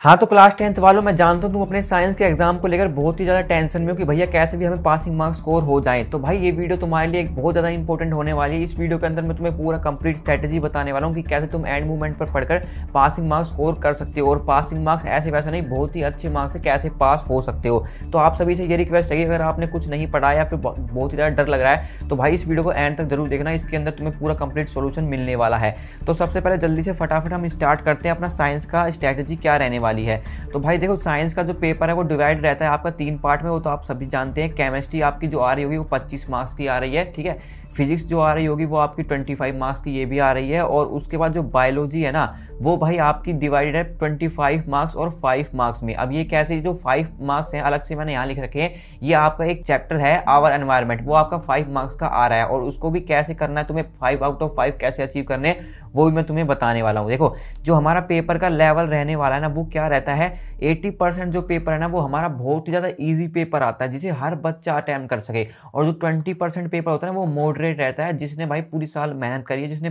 हाँ तो class 10th वालों, मैं जानता हूँ तुम अपने साइंस के एग्जाम को लेकर बहुत ही ज़्यादा टेंशन में हो कि भैया कैसे भी हमें पासिंग मार्क्स स्कोर हो जाए। तो भाई ये वीडियो तुम्हारे लिए एक बहुत ज़्यादा इंपॉर्टेंट होने वाली है। इस वीडियो के अंदर मैं तुम्हें पूरा कंप्लीट स्ट्रैटेजी बताने वाला हूँ कि कैसे तुम एंड मूवमेंट पर पढ़कर पासिंग मार्क्स स्कोर कर सकते हो। और पासिंग मार्क्स ऐसे वैसे नहीं, बहुत ही अच्छे मार्क्स से कैसे पास हो सकते हो। तो आप सभी से ये रिक्वेस्ट है, अगर आपने कुछ नहीं पढ़ा या फिर बहुत ही ज़्यादा डर लग रहा है तो भाई इस वीडियो को एंड तक जरूर देखना। इसके अंदर तुम्हें पूरा कंप्लीट सोल्यूशन मिलने वाला है। तो सबसे पहले जल्दी से फटाफट हम स्टार्ट करते हैं अपना साइंस का स्ट्रैटेजी क्या रहने वाली है। तो भाई देखो, साइंस का जो पेपर है वो डिवाइड रहता है आपका 3 पार्ट में। वो तो आप सभी जानते हैं। केमिस्ट्री आपकी जो आ रही होगी वो 25 मार्क्स की आ रही है, ठीक है। फिजिक्स जो आ रही होगी वो आपकी 25 मार्क्स की, ये भी आ रही है। और उसके बाद जो बायोलॉजी है ना, वो भाई आपकी डिवाइडेड है 25 मार्क्स और 5 मार्क्स में। अब ये कैसे, जो 5 मार्क्स हैं अलग से मैंने यहाँ लिख रखे हैं, ये आपका एक चैप्टर है आवर एनवायरनमेंट, वो आपका 5 मार्क्स का आ रहा है। और उसको भी कैसे करना है, तुम्हें 5 आउट ऑफ 5 कैसे अचीव करने, वो भी मैं तुम्हें बताने वाला हूँ। देखो, जो हमारा पेपर का लेवल रहने वाला है ना, वो क्या रहता है, 80% जो पेपर है ना वो हमारा बहुत ही ज़्यादा ईजी पेपर आता है जिसे हर बच्चा अटेम्प्ट कर सके। और जो 20% पेपर होता है ना वो मॉडरेट रहता है, जिसने भाई पूरी साल मेहनत करी है, जिसने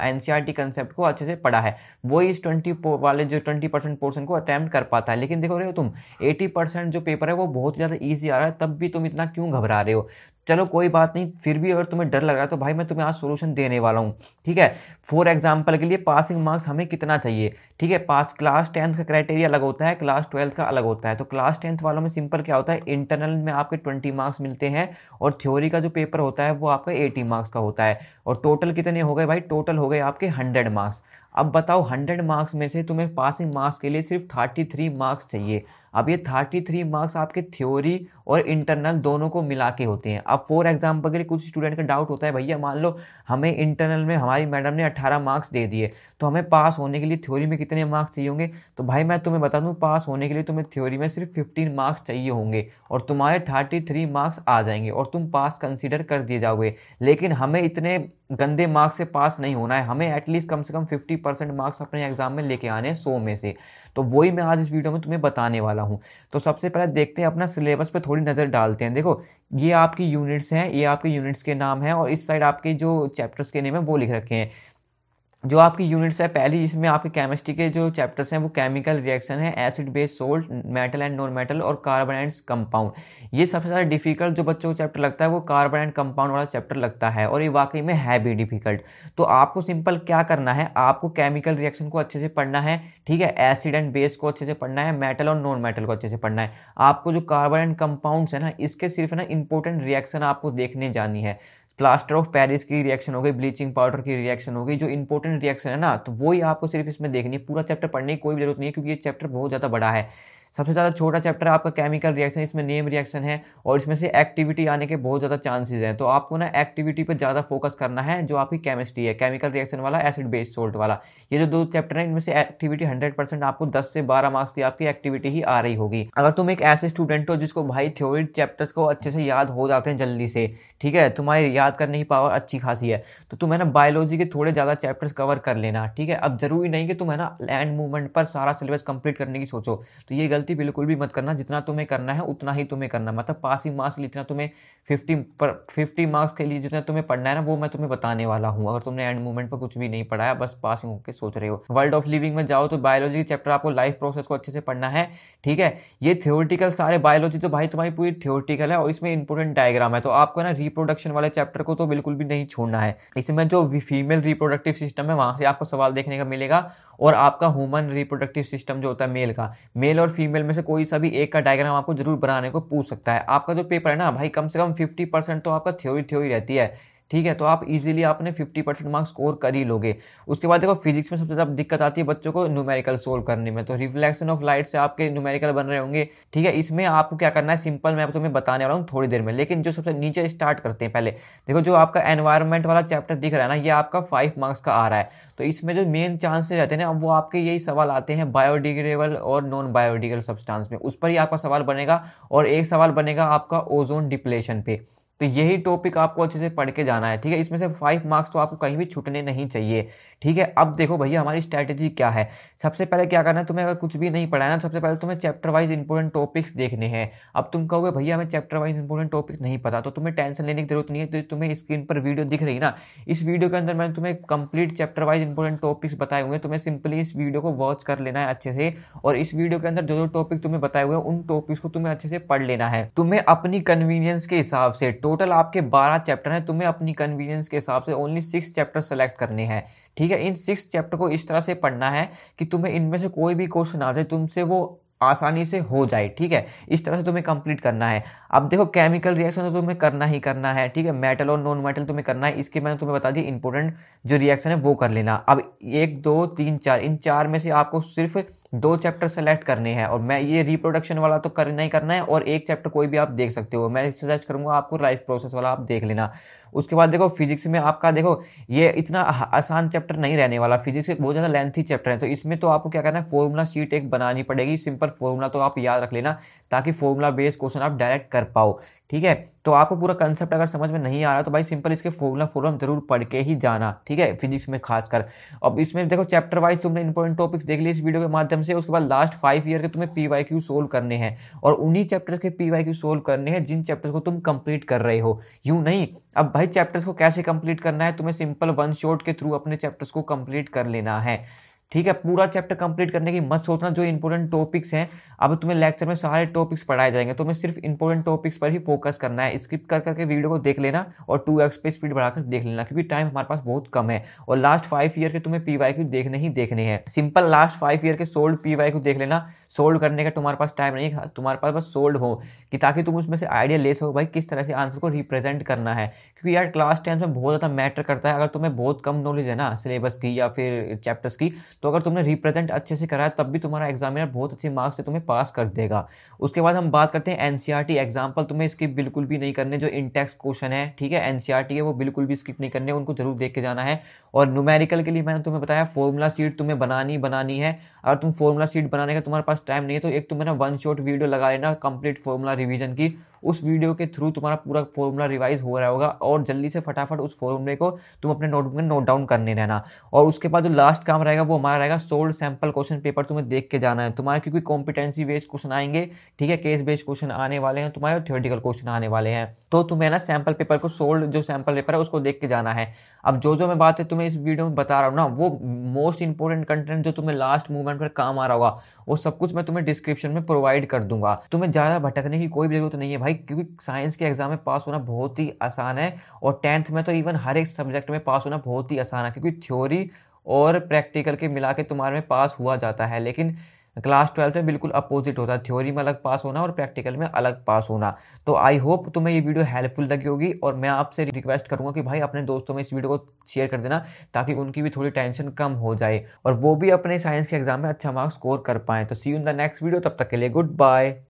एनसीईआरटी कंसेप्ट को अच्छे से पढ़ा है, वही इस 20% पोर्शन को अटेम्प्ट कर पाता है। लेकिन देखो रहे हो तुम, 80% जो पेपर है वो बहुत ज़्यादा ईजी आ रहा है, तब भी तुम इतना क्यों घबरा रहे हो। चलो कोई बात नहीं, फिर भी अगर तुम्हें डर लग रहा है तो भाई मैं तुम्हें आज सोल्यूशन देने वाला हूँ, ठीक है। फॉर एग्जाम्पल के लिए पासिंग मार्क्स हमें कितना चाहिए, ठीक है। पास क्लास 10th का क्राइटेरिया अलग होता है, क्लास 12th का अलग होता है। तो क्लास 10th वालों में सिंपल क्या होता है, इंटरनल में आपके 20 मार्क्स मिलते हैं और थ्योरी का जो पेपर होता है वो आपका 80 मार्क्स का होता है। और टोटल कितने हो गए भाई, टोटल हो गए आपके 100 मार्क्स। अब बताओ 100 मार्क्स में से तुम्हें पासिंग मार्क्स के लिए सिर्फ 33 मार्क्स चाहिए। अब ये 33 मार्क्स आपके थ्योरी और इंटरनल दोनों को मिला के होते हैं। अब फॉर एग्जाम्पल के लिए कुछ स्टूडेंट का डाउट होता है, भैया मान लो हमें इंटरनल में हमारी मैडम ने 18 मार्क्स दे दिए, तो हमें पास होने के लिए थ्योरी में कितने मार्क्स चाहिए होंगे। तो भाई मैं तुम्हें बता दूं, पास होने के लिए तुम्हें थ्योरी में सिर्फ 15 मार्क्स चाहिए होंगे और तुम्हारे 33 मार्क्स आ जाएंगे और तुम पास कंसीडर कर दिए जाओगे। लेकिन हमें इतने गंदे मार्क्स से पास नहीं होना है, हमें एटलीस्ट कम से कम 50% मार्क्स अपने एग्जाम में लेके आने हैं 100 में से। तो वही मैं आज इस वीडियो में तुम्हें बताने वाला हूँ। तो सबसे पहले देखते हैं, अपना सिलेबस पे थोड़ी नज़र डालते हैं। देखो, ये आपकी यूनिट्स हैं, ये आपके यूनिट्स के नाम हैं और इस साइड आपके जो चैप्टर्स के नेम है वो लिख रखे हैं। जो आपकी यूनिट्स है, पहली इसमें आपके केमिस्ट्री के जो चैप्टर्स हैं वो केमिकल रिएक्शन है, acid base salt, metal and non metal और कार्बन एंड कंपाउंड। ये सबसे ज़्यादा डिफिकल्ट जो बच्चों को चैप्टर लगता है वो कार्बन एंड कंपाउंड वाला चैप्टर लगता है, और ये वाकई में है भी डिफिकल्ट। तो आपको सिंपल क्या करना है, आपको केमिकल रिएक्शन को अच्छे से पढ़ना है, ठीक है। एसिड एंड बेस को अच्छे से पढ़ना है, मेटल और नॉन मेटल को अच्छे से पढ़ना है। आपको जो कार्बन एंड कंपाउंड्स है ना, इसके सिर्फ ना इंपॉर्टेंट रिएक्शन आपको देखने जानी है। प्लास्टर ऑफ पेरिस की रिएक्शन हो गई, ब्लीचिंग पाउडर की रिएक्शन हो गई, जो इंपॉर्टेंट रिएक्शन है ना, तो वही आपको सिर्फ इसमें देखनी है। पूरा चैप्टर पढ़ने की कोई भी जरूरत नहीं है, क्योंकि ये चैप्टर बहुत ज़्यादा बड़ा है। सबसे ज़्यादा छोटा चैप्टर है आपका केमिकल रिएक्शन, इसमें नेम रिएक्शन है और इसमें से एक्टिविटी आने के बहुत ज़्यादा चांसेस हैं। तो आपको ना एक्टिविटी पर ज़्यादा फोकस करना है, जो आपकी केमिस्ट्री है, केमिकल रिएक्शन वाला, एसिड बेस सोल्ट वाला। ये जो 2 चैप्टर हैं, इनमें से एक्टिविटी 100% आपको 10 से 12 मार्क्स की आपकी एक्टिविटी ही आ रही होगी। अगर तुम एक ऐसे स्टूडेंट हो जिसको भाई थ्योरी चैप्टर्स को अच्छे से याद हो जाते हैं जल्दी से, ठीक है, तुम्हारी याद करने की पावर अच्छी खासी है, तो तुम है ना बायोलॉजी के थोड़े ज़्यादा चैप्टर्स कवर कर लेना, ठीक है। अब जरूरी नहीं कि तुम है ना लैंड मूवमेंट पर सारा सिलेबस कंप्लीट करने की सोचो, तो ये गलती बिल्कुल भी मत करना। जितना तुम्हें करना है उतना ही तुम्हें करना, मतलब पासिंग मार्क्स के लिए इतना तुम्हें 50 मार्क्स के लिए जितना तुम्हें पढ़ना है ना, वो मैं तुम्हें बताने वाला हूँ। अगर तुमने एंड मूवमेंट पर कुछ भी नहीं पढ़ा है, बस पासिंग होकर सोच रहे हो। वर्ल्ड ऑफ लिविंग में जाओ तो बायोलॉजी चैप्टर आपको लाइफ प्रोसेस को अच्छे से पढ़ना है, ठीक है। ये थ्योरेटिकल सारे बायोलॉजी तो भाई तुम्हारी पूरी थ्योरेटिकल है और इसमें इंपॉर्टेंट डायग्राम है। तो आपको ना रिप्रोडक्शन वाले चैप्टर को तो बिल्कुल भी नहीं छोड़ना है। इसमें जो फीमेल रिप्रोडक्टिव सिस्टम है वहां से आपको सवाल देखने का मिलेगा, और आपका ह्यूमन रिप्रोडक्टिव सिस्टम जो होता है मेल का, मेल और फीमेल में से कोई सा भी एक का डायग्राम आपको जरूर बनाने को पूछ सकता है। आपका जो पेपर है ना भाई, कम से कम 50% तो आपका थ्योरी रहती है, ठीक है। तो आप इजीली आपने 50% मार्क्स स्कोर कर ही लोगे। उसके बाद देखो, फिजिक्स में सबसे ज़्यादा दिक्कत आती है बच्चों को न्यूमेरिकल सोल्व करने में। तो रिफ्लेक्शन ऑफ लाइट से आपके न्यूमेरिकल बन रहे होंगे, ठीक है। इसमें आपको क्या करना है, सिंपल मैं तुम्हें बताने वाला हूँ थोड़ी देर में। लेकिन जो सबसे नीचे स्टार्ट करते हैं, पहले देखो जो आपका एनवायरनमेंट वाला चैप्टर दिख रहा है ना, ये आपका 5 मार्क्स का आ रहा है। तो इसमें जो मेन चांसेस रहते हैं ना, वो आपके यही सवाल आते हैं बायोडिग्रेडेबल और नॉन बायोडिग्रेडेबल सब्सटेंस में, उस पर ही आपका सवाल बनेगा। और एक सवाल बनेगा आपका ओजोन डिप्लेशन पे, तो यही टॉपिक आपको अच्छे से पढ़ के जाना है, ठीक है। इसमें से 5 मार्क्स तो आपको कहीं भी छूटने नहीं चाहिए, ठीक है। अब देखो भैया हमारी स्ट्रैटेजी क्या है। सबसे पहले क्या करना है, तुम्हें अगर कुछ भी नहीं पढ़ा है ना, सबसे पहले तुम्हें चैप्टर वाइज इंपॉर्टेंट टॉपिक्स देखने हैं। अब तुम कहोगे भैया हमें चैप्टर वाइज इंपॉर्टेंट टॉपिक नहीं पता, तो तुम्हें टेंशन लेने की जरूरत नहीं है। तो तुम्हें स्क्रीन पर वीडियो दिख रही है ना, इस वीडियो के अंदर मैंने तुम्हें complete chapter wise important topics बताए हुए हैं। तुम्हें सिंपली इस वीडियो को वॉच कर लेना है अच्छे से, और इस वीडियो के अंदर जो जो टॉपिक तुम्हें बताए हुए हैं उन टॉपिक्स को तुम्हें अच्छे से पढ़ लेना है। तुम्हें अपनी कन्वीनियंस के हिसाब से, टोटल आपके 12 चैप्टर हैं, तुम्हें अपनी कन्वीनियंस के हिसाब से ओनली 6 चैप्टर सेलेक्ट करने हैं, ठीक है। इन 6 चैप्टर को इस तरह से पढ़ना है कि तुम्हें इनमें से कोई भी क्वेश्चन आ जाए तुमसे वो आसानी से हो जाए, ठीक है। इस तरह से तुम्हें कंप्लीट करना है। अब देखो केमिकल रिएक्शन तो तुम्हें करना ही करना है, ठीक है। मेटल और नॉन मेटल तुम्हें करना है, इसके मैंने तुम्हें बता दी इंपॉर्टेंट जो रिएक्शन है वो कर लेना। अब 1 2 3 4 इन 4 में से आपको सिर्फ 2 चैप्टर सेलेक्ट करने हैं, और मैं ये रिप्रोडक्शन वाला तो करना ही करना है, और एक चैप्टर कोई भी आप देख सकते हो। मैं सजेस्ट करूंगा आपको लाइफ प्रोसेस वाला आप देख लेना। उसके बाद देखो फिजिक्स में आपका देखो ये इतना आसान चैप्टर नहीं रहने वाला, फिजिक्स एक बहुत ज़्यादा लेंथी चैप्टर है। तो इसमें तो आपको क्या करना है, फॉर्मूला शीट एक बनानी पड़ेगी, सिंपल फॉर्मूला तो आप याद रख लेना, ताकि फॉर्मूला बेस्ड क्वेश्चन आप डायरेक्ट कर पाओ, ठीक है। तो आपको पूरा कंसेप्ट अगर समझ में नहीं आ रहा तो भाई सिंपल इसके फॉर्मूला जरूर पढ़ के ही जाना, ठीक है, फिजिक्स में खासकर। अब इसमें देखो चैप्टर वाइज तुमने इंपॉर्टेंट टॉपिक्स देख लिए इस वीडियो के माध्यम से। उसके बाद लास्ट 5 ईयर के तुम्हें पीवाईक्यू सोल्व करने हैं, और उन्हीं चैप्टर्स के पीवाईक्यू सोल्व करने हैं जिन चैप्टर्स को तुम कंप्लीट कर रहे हो, यूं नहीं। अब भाई चैप्टर्स को कैसे कंप्लीट करना है, तुम्हें सिंपल वन शॉट के थ्रू अपने चैप्टर्स को कंप्लीट कर लेना है, ठीक है। पूरा चैप्टर कंप्लीट करने की मत सोचना, जो इंपॉर्टेंट टॉपिक्स हैं अब तुम्हें लेक्चर में सारे टॉपिक्स पढ़ाए जाएंगे, तुम्हें सिर्फ इंपॉर्टेंट टॉपिक्स पर ही फोकस करना है। स्किप कर करके वीडियो को देख लेना और 2x पे स्पीड बढ़ाकर देख लेना, क्योंकि टाइम हमारे पास बहुत कम है। और लास्ट 5 ईयर के तुम्हें पीवाईक्यू देखने ही देखने हैं, सिंपल लास्ट 5 ईयर के सोल्ड पीवाईक्यू देख लेना। सोल्व करने का तुम्हारे पास टाइम नहीं है, तुम्हारे पास बस सोल्ड हो, कि ताकि तुम उसमें से आइडिया ले सको भाई किस तरह से आंसर को रिप्रेजेंट करना है। क्योंकि यार क्लास 10 में बहुत ज़्यादा मैटर करता है। अगर तुम्हें बहुत कम नॉलेज है ना सिलेबस की या फिर चैप्टर्स की, तो अगर तुमने रिप्रेजेंट अच्छे से करा है तब भी तुम्हारा एग्जामिनर बहुत अच्छे मार्क्स से तुम्हें पास कर देगा। उसके बाद हम बात करते हैं एनसीईआरटी एग्जाम्पल। तुम्हें स्किप बिल्कुल भी नहीं करने, जो इंटेक्स क्वेश्चन है, ठीक है, एनसीईआरटी है, वो बिल्कुल भी स्किप नहीं करने, उनको जरूर देख के जाना है। और न्यूमेरिकल के लिए मैंने तुम्हें बताया फॉर्मूला शीट तुम्हें बनानी है। अगर तुम फॉर्मूला शीट बनाने का तुम्हारे पास टाइम नहीं है, तो एक तुम्हें ना वन शॉट वीडियो लगा लेना कंप्लीट फॉर्मूला रिवीजन की। उस वीडियो के थ्रू तुम्हारा पूरा फॉर्मूला रिवाइज हो रहा होगा, और जल्दी से फटाफट उस फॉर्मूले को तुम अपने नोटबुक में नोट डाउन करने रहना। और उसके बाद जो लास्ट काम रहेगा वो हमारा रहेगा सोल्ड सैंपल क्वेश्चन पेपर तुम्हें देख के जाना है तुम्हारे, क्योंकि कॉम्पिटेंसी बेस्ड क्वेश्चन आएंगे, ठीक है, केस बेस्ड क्वेश्चन आने वाले हैं तुम्हारे, और थ्योरेटिकल क्वेश्चन आने वाले हैं। तो तुम्हें ना सैंपल पेपर को, सोल्ड जो सैंपल पेपर है उसको देख के जाना है। अब जो मैं बातें तुम्हें इस वीडियो में बता रहा हूँ ना, वो मोस्ट इंपोर्टेंट कंटेंट जो तुम्हें लास्ट मूवमेंट पर काम आ रहा होगा, वो सब कुछ मैं तुम्हें डिस्क्रिप्शन में प्रोवाइड कर दूंगा। तुम्हें ज़्यादा भटकने की कोई भी जरूरत नहीं है भाई, क्योंकि साइंस के एग्जाम में पास होना बहुत ही आसान है, और 10th में तो इवन हर एक सब्जेक्ट में पास होना बहुत ही आसान है, क्योंकि थ्योरी और प्रैक्टिकल के मिला के तुम्हारे में पास हुआ जाता है। लेकिन क्लास 12 में बिल्कुल अपोजिट होता है, थ्योरी में अलग पास होना और प्रैक्टिकल में अलग पास होना। तो आई होप तुम्हें ये वीडियो हेल्पफुल लगी होगी, और मैं आपसे रिक्वेस्ट करूंगा कि भाई अपने दोस्तों में इस वीडियो को शेयर कर देना, ताकि उनकी भी थोड़ी टेंशन कम हो जाए और वो भी अपने साइंस के एग्जाम में अच्छा मार्क्स स्कोर कर पाएं। तो see you in the next video, तब तक के लिए गुड बाय।